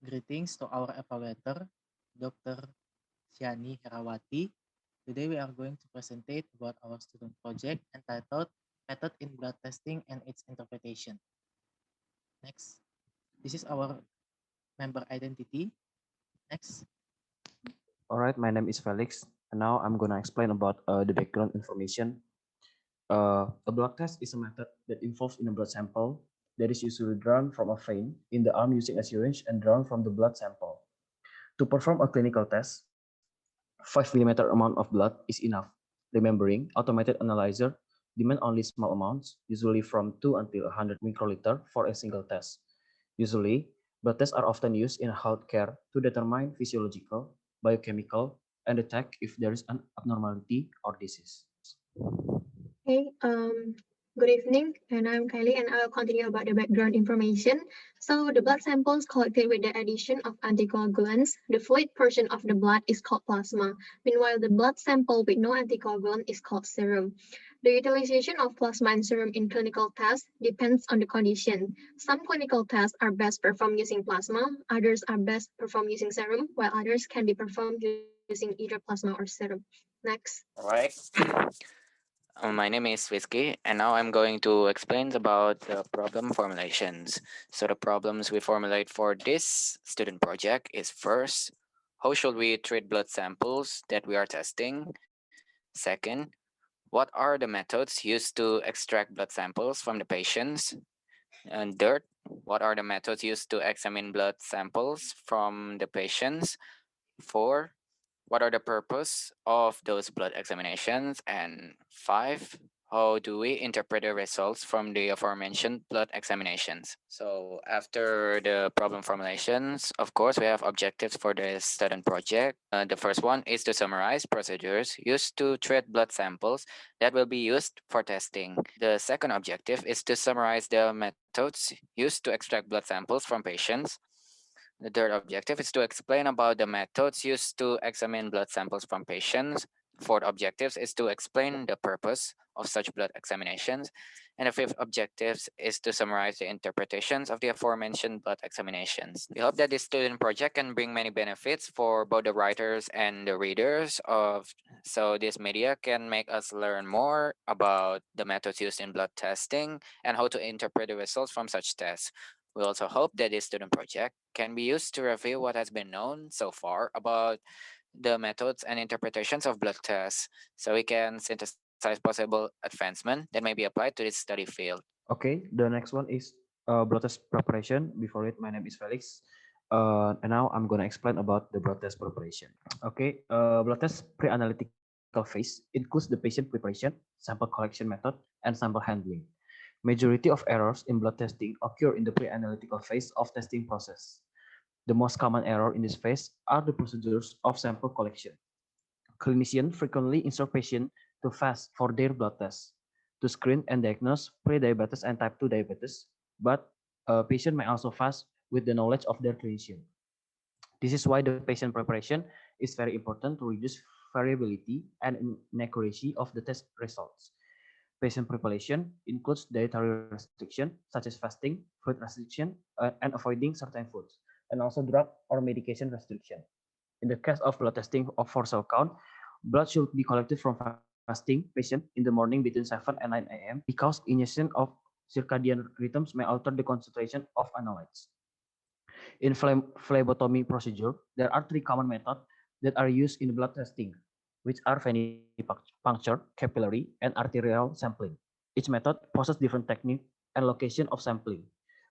Greetings to our evaluator, Dr. Shani Herawati. Today we are going to presentate about our student project entitled Method in Blood Testing and its Interpretation. Next. This is our member identity. Next. All right, my name is Felix, and now I'm gonna explain about the background information. A blood test is a method that involves in a blood sample that is usually drawn from a vein in the arm using a syringe and drawn from the blood sample. To perform a clinical test, 5 millimeter amount of blood is enough. Remembering, automated analyzer demand only small amounts, usually from 2 until 100 microliter for a single test. Usually, blood tests are often used in healthcare to determine physiological, biochemical, and detect if there is an abnormality or disease. Hey, good evening, and I'm Kylie, and I'll continue about the background information. So, the blood samples collected with the addition of anticoagulants, the fluid portion of the blood is called plasma. Meanwhile, the blood sample with no anticoagulant is called serum. The utilization of plasma and serum in clinical tests depends on the condition. Some clinical tests are best performed using plasma, others are best performed using serum, while others can be performed using either plasma or serum. Next. All right. My name is Rizky, and now I'm going to explain about the problem formulations. So the problems we formulate for this student project is first, how should we treat blood samples that we are testing? Second, what are the methods used to extract blood samples from the patients? And third, what are the methods used to examine blood samples from the patients? Four, what are the purpose of those blood examinations? And five, how do we interpret the results from the aforementioned blood examinations? So after the problem formulations, of course, we have objectives for the student project. The first one is to summarize procedures used to treat blood samples that will be used for testing. The second objective is to summarize the methods used to extract blood samples from patients. The third objective is to explain about the methods used to examine blood samples from patients. Fourth objective is to explain the purpose of such blood examinations. And the fifth objective is to summarize the interpretations of the aforementioned blood examinations. We hope that this student project can bring many benefits for both the writers and the readers of so this media can make us learn more about the methods used in blood testing and how to interpret the results from such tests. We also hope that this student project can be used to review what has been known so far about the methods and interpretations of blood tests so we can synthesize possible advancement that may be applied to this study field. Okay, the next one is blood test preparation. Before it, my name is Felix. And now I'm gonna explain about the blood test preparation. Okay, blood test pre-analytical phase includes the patient preparation, sample collection method, and sample handling. Majority of errors in blood testing occur in the pre-analytical phase of testing process. The most common error in this phase are the procedures of sample collection. Clinicians frequently insert patients to fast for their blood tests to screen and diagnose pre-diabetes and type 2 diabetes, but a patient may also fast with the knowledge of their clinician. This is why the patient preparation is very important to reduce variability and inaccuracy of the test results. Patient preparation includes dietary restriction, such as fasting, food restriction, and avoiding certain foods, and also drug or medication restriction. In the case of blood testing of for cell count, blood should be collected from fasting patient in the morning between 7 and 9 a.m. because ingestion of circadian rhythms may alter the concentration of analytes. In phlebotomy procedure, there are three common methods that are used in blood testing, which are venipuncture, capillary, and arterial sampling. Each method possesses different technique and location of sampling,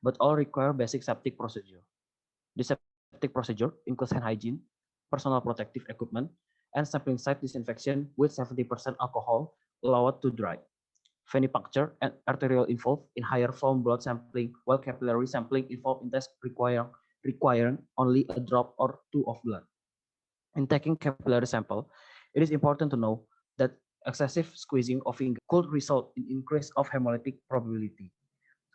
but all require basic septic procedure. The septic procedure includes hand hygiene, personal protective equipment, and sampling site disinfection with 70% alcohol allowed to dry. Venipuncture and arterial involved in higher volume blood sampling, while capillary sampling involved in tests requiring only a drop or two of blood. In taking capillary sample, it is important to know that excessive squeezing of finger could result in increase of hemolytic probability.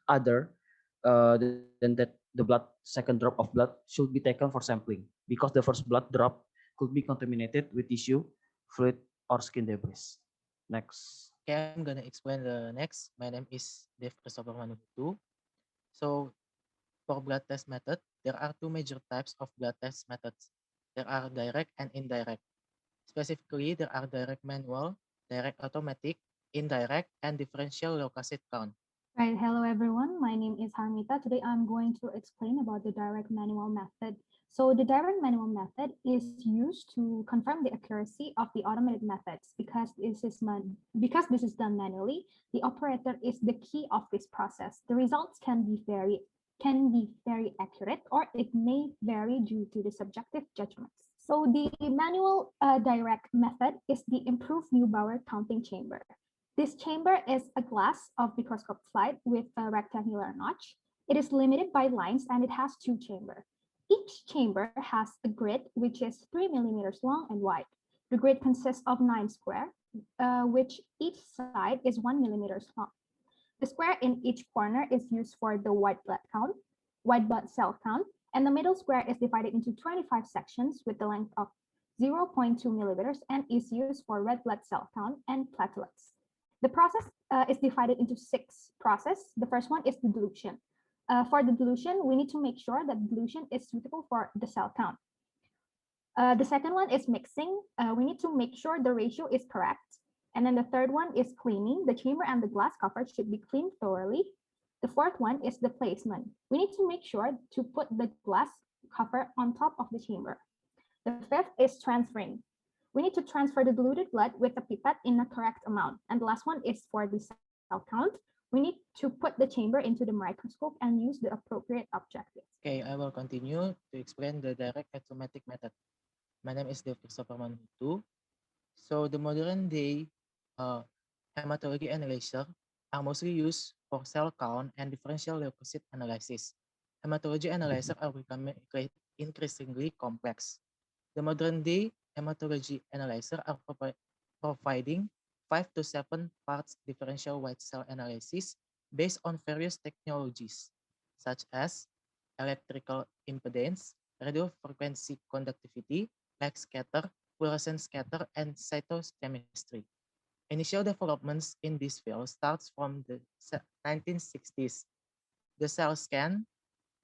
Other than that, the second drop of blood should be taken for sampling because the first blood drop could be contaminated with tissue, fluid, or skin debris. Next. Okay, I'm gonna explain the next. My name is Dev Christopher Manuhutu. So for blood test method, There are two major types of blood test methods. There are direct and indirect. Specifically, there are direct manual, direct automatic, indirect, and differential leukocyte count. Right, hello everyone. My name is Harmyta. Today I'm going to explain about the direct manual method. So the direct manual method is used to confirm the accuracy of the automated methods because this is done manually. The operator is the key of this process. The results can be very accurate, or it may vary due to the subjective judgments. So the manual direct method is the improved Neubauer counting chamber. This chamber is a glass of microscope slide with a rectangular notch. It is limited by lines and it has two chambers. Each chamber has a grid which is 3 millimeters long and wide. The grid consists of 9 squares, which each side is 1 millimeter long. The square in each corner is used for the white blood cell count, and the middle square is divided into 25 sections with the length of 0.2 millimeters and is used for red blood cell count and platelets. The process is divided into 6 processes. The first one is the dilution. For the dilution, we need to make sure that dilution is suitable for the cell count. The second one is mixing. We need to make sure the ratio is correct. And then the third one is cleaning. The chamber and the glass cover should be cleaned thoroughly. The fourth one is the placement. We need to make sure to put the glass cover on top of the chamber. The fifth is transferring. We need to transfer the diluted blood with a pipette in a correct amount. And the last one is for the cell count. We need to put the chamber into the microscope and use the appropriate objectives. Okay, I will continue to explain the direct automatic method. My name is Dr. Manuhutu. So the modern day hematology analyzer are mostly used for cell count and differential leukocyte analysis. Hematology analyzers are becoming increasingly complex. The modern day hematology analyzer are providing 5 to 7 parts differential white cell analysis based on various technologies, such as electrical impedance, radio frequency conductivity, like scatter, fluorescent scatter, and cytochemistry. Initial developments in this field starts from the 1960s. The cell scan,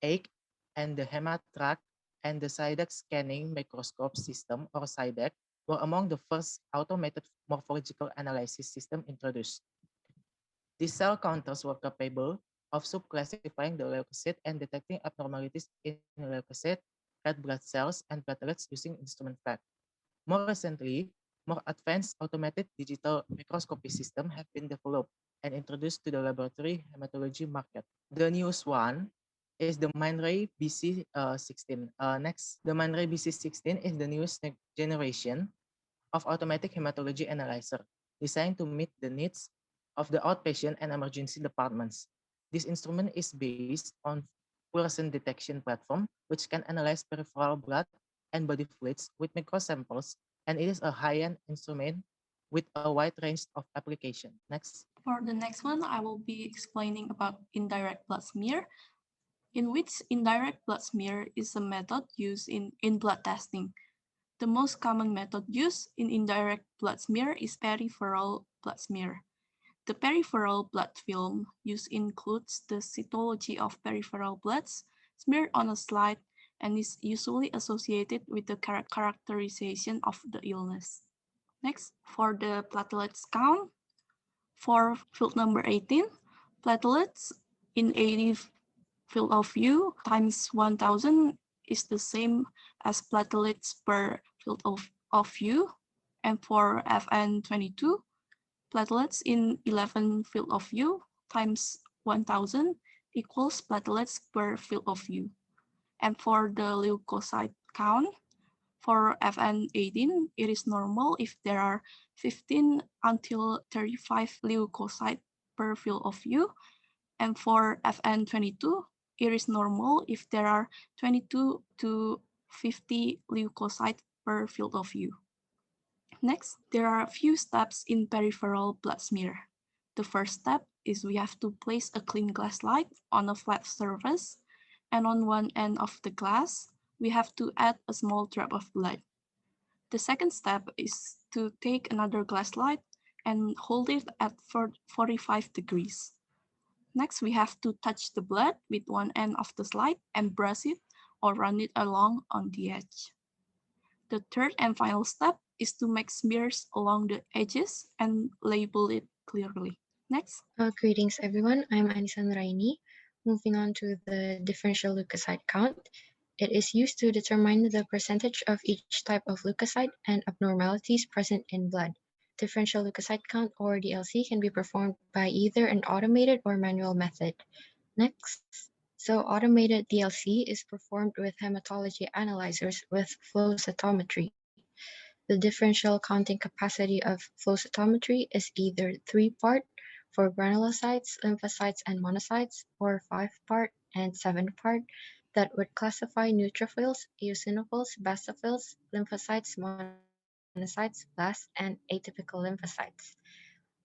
egg, and the hematrack and the SIDEC scanning microscope system, or SIDEC, were among the first automated morphological analysis system introduced. These cell counters were capable of subclassifying the leukocyte and detecting abnormalities in leukocyte, red blood cells, and platelets using instrument fact. More recently, more advanced automated digital microscopy systems have been developed and introduced to the laboratory hematology market. The newest one is the MindRay BC16. Next, the MindRay BC16 is the newest generation of automatic hematology analyzer designed to meet the needs of the outpatient and emergency departments. This instrument is based on fluorescent detection platform, which can analyze peripheral blood and body fluids with microsamples, and it is a high-end instrument with a wide range of application. Next. For the next one, I will be explaining about indirect blood smear, in which indirect blood smear is a method used in blood testing. The most common method used in indirect blood smear is peripheral blood smear. The peripheral blood film used includes the cytology of peripheral bloods smeared on a slide and is usually associated with the characterization of the illness. Next, for the platelets count, for field number 18, platelets in 80 field of view times 1000 is the same as platelets per field of view. And for FN22, platelets in 11 field of view times 1000 equals platelets per field of view. And for the leukocyte count, for FN18, it is normal if there are 15 until 35 leukocytes per field of view. And for FN22, it is normal if there are 22 to 50 leukocytes per field of view. Next, there are a few steps in peripheral blood smear. The first step is we have to place a clean glass slide on a flat surface, and on one end of the glass, we have to add a small drop of blood. The second step is to take another glass slide and hold it at 45 degrees. Next, we have to touch the blood with one end of the slide and brush it or run it along on the edge. The third and final step is to make smears along the edges and label it clearly. Next. Greetings, everyone. I'm Annisa Nuraini. Moving on to the differential leukocyte count. It is used to determine the percentage of each type of leukocyte and abnormalities present in blood. Differential leukocyte count, or DLC, can be performed by either an automated or manual method. Next. So automated DLC is performed with hematology analyzers with flow cytometry. The differential counting capacity of flow cytometry is either 3-part for granulocytes, lymphocytes, and monocytes, or 5-part and 7-part that would classify neutrophils, eosinophils, basophils, lymphocytes, monocytes, blasts, and atypical lymphocytes.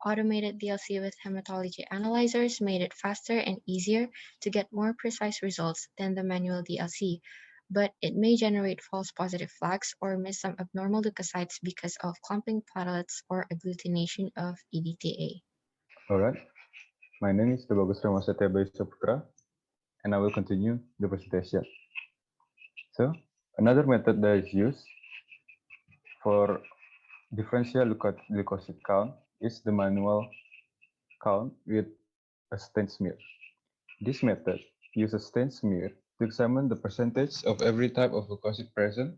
Automated DLC with hematology analyzers made it faster and easier to get more precise results than the manual DLC, but it may generate false positive flags or miss some abnormal leukocytes because of clumping platelets or agglutination of EDTA. All right. My name is Bagus from Satia Bayu Saputra, and I will continue the presentation. So, another method that is used for differential leukocyte count is the manual count with a stain smear. This method uses stain smear to examine the percentage of every type of leukocyte present,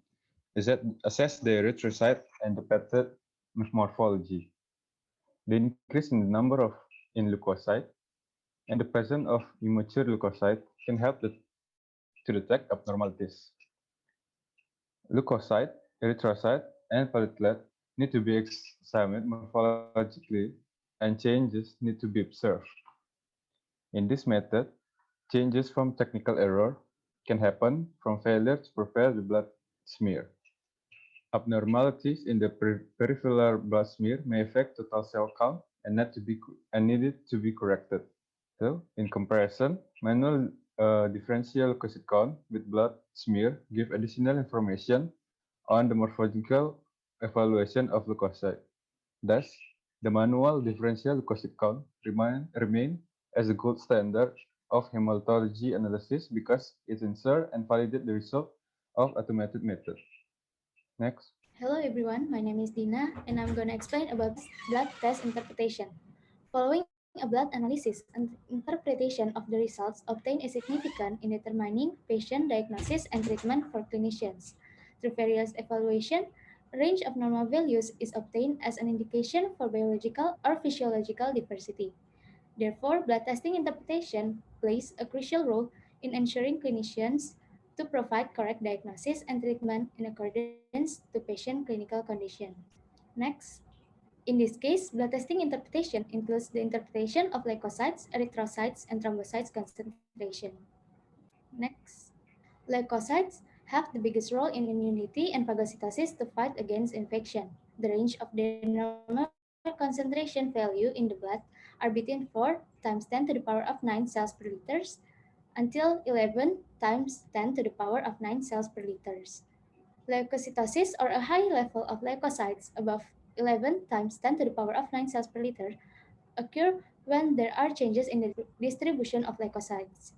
assess the erythrocyte and the platelet morphology. The increase in the number of leukocyte and the presence of immature leukocyte can help to detect abnormalities. Leukocyte, erythrocyte, and platelet need to be examined morphologically, and changes need to be observed. In this method, changes from technical error can happen from failure to prepare the blood smear. Abnormalities in the peripheral blood smear may affect total cell count and needed to be corrected. So, in comparison, manual differential leukocyte count with blood smear give additional information on the morphological evaluation of leukocyte. Thus, the manual differential leukocyte count remain as a gold standard of hematology analysis because it ensures and validates the result of automated method. Next. Hello everyone, my name is Dina and I'm going to explain about blood test interpretation. Following a blood analysis and interpretation of the results obtained is significant in determining patient diagnosis and treatment for clinicians. Through various evaluation, a range of normal values is obtained as an indication for biological or physiological diversity. Therefore, blood testing interpretation plays a crucial role in ensuring clinicians to provide correct diagnosis and treatment in accordance to patient clinical condition. Next, in this case, blood testing interpretation includes the interpretation of leukocytes, erythrocytes, and thrombocytes concentration. Next, leukocytes have the biggest role in immunity and phagocytosis to fight against infection. The range of their normal concentration value in the blood are between 4 times 10 to the power of 9 cells per liters until 11 times 10 to the power of 9 cells per liters. Leukocytosis, or a high level of leukocytes above 11 times 10 to the power of 9 cells per liter, occur when there are changes in the distribution of leukocytes.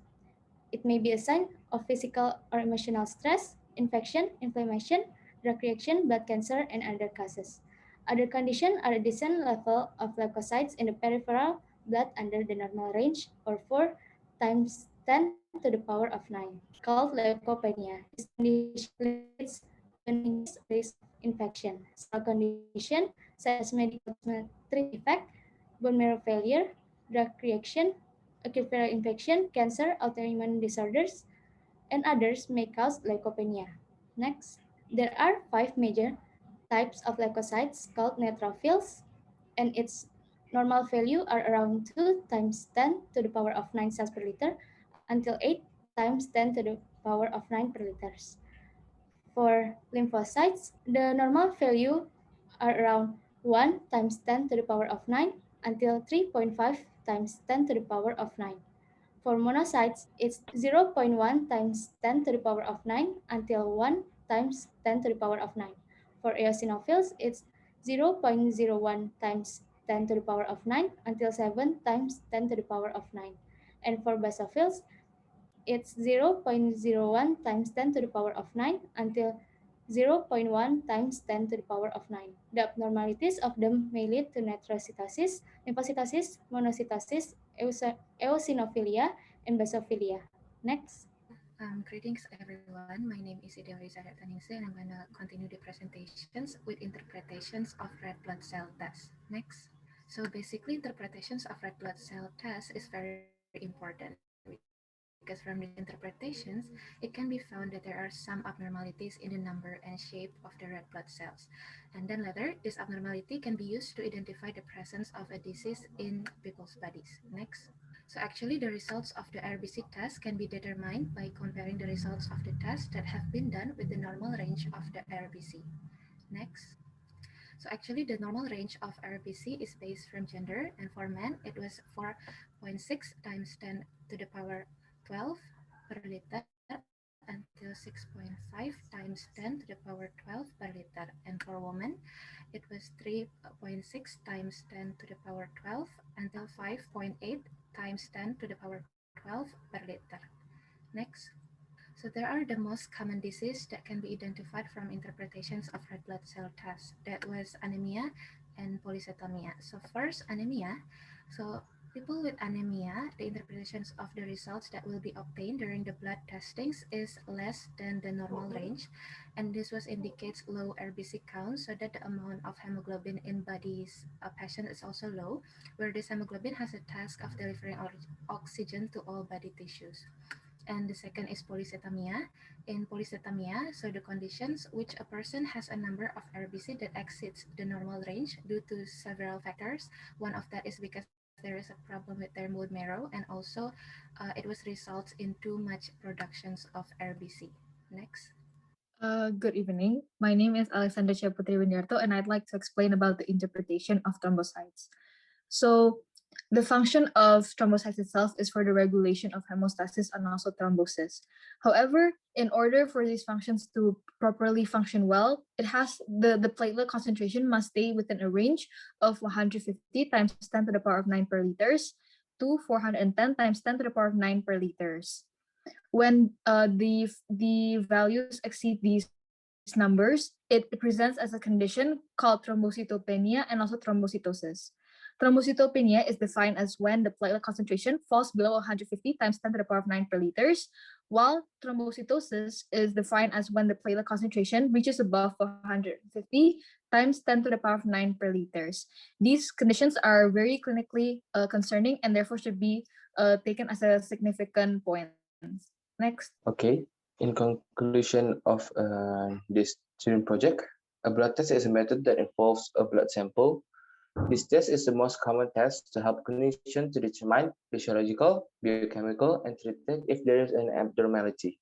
It may be a sign of physical or emotional stress, infection, inflammation, drug reaction, blood cancer, and other causes. Other conditions are a decent level of leukocytes in the peripheral blood under the normal range, or 4 times 10 to the power of 9, called leukopenia. This condition leads to an increased risk of infection. Several conditions, such as medical treatment effect, bone marrow failure, drug reaction, acute viral infection, cancer, autoimmune disorders, and others may cause leukopenia. Next, there are 5 major types of leukocytes called neutrophils, and its normal value are around 2 times 10 to the power of 9 cells per liter until 8 times 10 to the power of 9 per liters. For lymphocytes, the normal value are around 1 times 10 to the power of 9 until 3.5 times 10 to the power of 9. For monocytes, it's 0.1 times 10 to the power of 9 until 1 times 10 to the power of 9. For eosinophils, it's 0.01 times 10 to the power of 9 until 7 times 10 to the power of 9. And for basophils, It's 0.01 times 10 to the power of 9 until 0.1 times 10 to the power of 9. The abnormalities of them may lead to nephrocytosis, lymphocytosis, monocytosis, eosinophilia, and basophilia. Next. Greetings everyone. My name is Ningsih, and I'm going to continue the presentations with interpretations of red blood cell test. Next. So basically, interpretations of red blood cell test is very important because from these interpretations, it can be found that there are some abnormalities in the number and shape of the red blood cells. And then later, this abnormality can be used to identify the presence of a disease in people's bodies. Next. So actually, the results of the RBC test can be determined by comparing the results of the tests that have been done with the normal range of the RBC. Next. So actually, the normal range of RBC is based from gender, and for men, it was 4.6 times 10 to the power 12 per liter until 6.5 times 10 to the power 12 per liter. And for women, it was 3.6 times 10 to the power 12 until 5.8 times 10 to the power 12 per liter. Next. So there are the most common disease that can be identified from interpretations of red blood cell tests. That was anemia and polycythemia. So first, anemia. So people with anemia, the interpretations of the results that will be obtained during the blood testings is less than the normal range. And this was indicates low RBC count, so that the amount of hemoglobin in body's patient is also low, where this hemoglobin has a task of delivering oxygen to all body tissues. And the second is polycythemia. In polycythemia, so the conditions which a person has a number of RBC that exceeds the normal range due to several factors. One of that is because there is a problem with their bone marrow, and also it was results in too much productions of RBC. Next. Good evening. My name is Alexandria Putri Windiarto, and I'd like to explain about the interpretation of thrombocytes. So, the function of thrombocytes itself is for the regulation of hemostasis and also thrombosis. However, in order for these functions to properly function well, the platelet concentration must stay within a range of 150 times 10 to the power of 9 per liters to 410 times 10 to the power of 9 per liters. When the values exceed these numbers, it presents as a condition called thrombocytopenia and also thrombocytosis. Thrombocytopenia is defined as when the platelet concentration falls below 150 times 10 to the power of 9 per liters, while thrombocytosis is defined as when the platelet concentration reaches above 150 times 10 to the power of 9 per liters. These conditions are very clinically concerning and therefore should be taken as a significant point. Next. Okay, in conclusion of this student project, a blood test is a method that involves a blood sample. This test is the most common test to help clinicians to determine physiological, biochemical, and treat if there is an abnormality.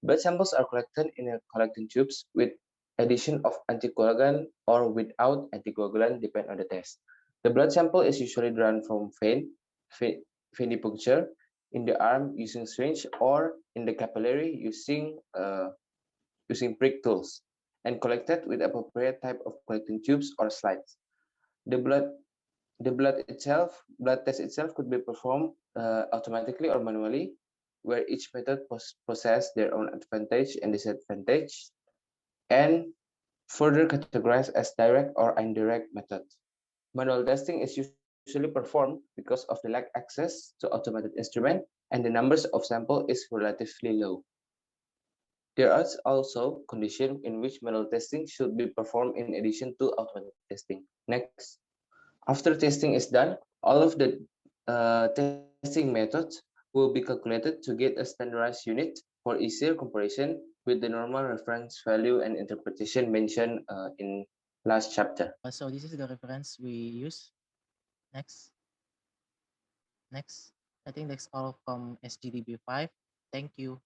Blood samples are collected in a collecting tubes with addition of anticoagulant or without anticoagulant, depending on the test. The blood sample is usually drawn from venipuncture, in the arm using syringe, or in the capillary using prick tools, and collected with appropriate type of collecting tubes or slides. The blood test itself could be performed automatically or manually, where each method possesses their own advantage and disadvantage, and further categorized as direct or indirect methods. Manual testing is usually performed because of the lack access to automated instrument, and the numbers of sample is relatively low. There are also conditions in which manual testing should be performed in addition to automated testing. Next. After testing is done, all of the testing methods will be calculated to get a standardized unit for easier comparison with the normal reference value and interpretation mentioned in last chapter. So this is the reference we use. Next. I think that's all from SGD B5. Thank you.